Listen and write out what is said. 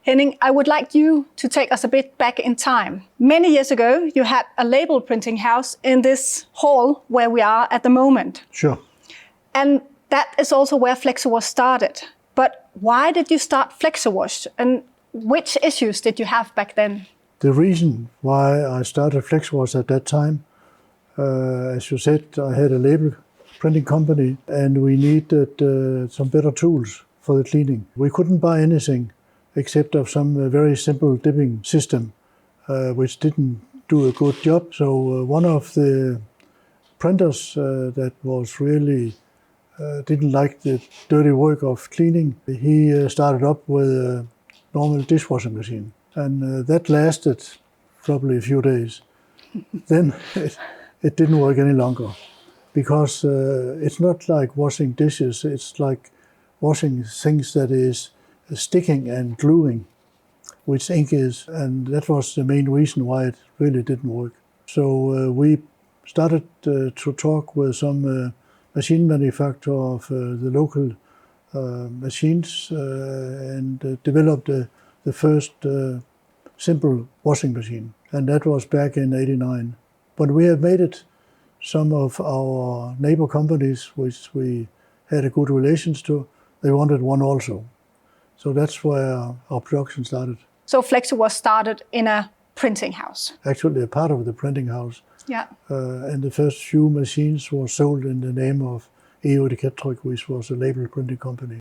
Henning, I would like you to take us a bit back in time. Many years ago, you had a label printing house in this hall where we are at the moment. Sure. And that is also where Flexo Wash started. But why did you start Flexo Wash, and which issues did you have back then? The reason why I started Flexo Wash at that time, as you said, I had a label printing company and we needed some better tools for the cleaning. We couldn't buy anything except of some very simple dipping system, which didn't do a good job. So one of the printers that was really didn't like the dirty work of cleaning, he started up with a normal dishwashing machine. And that lasted probably a few days. Then it didn't work any longer, because it's not like washing dishes, it's like washing things that is sticking and gluing, which ink is, and that was the main reason why it really didn't work. So we started to talk with some machine manufacturer of the local machines and developed the first simple washing machine, and that was back in '89. But we have made it some of our neighbor companies, which we had a good relations to, they wanted one also. So that's where our production started. So Flexo was started in a printing house? Actually a part of the printing house. Yeah. And the first few machines were sold in the name of EO Etikettryk, which was a label printing company.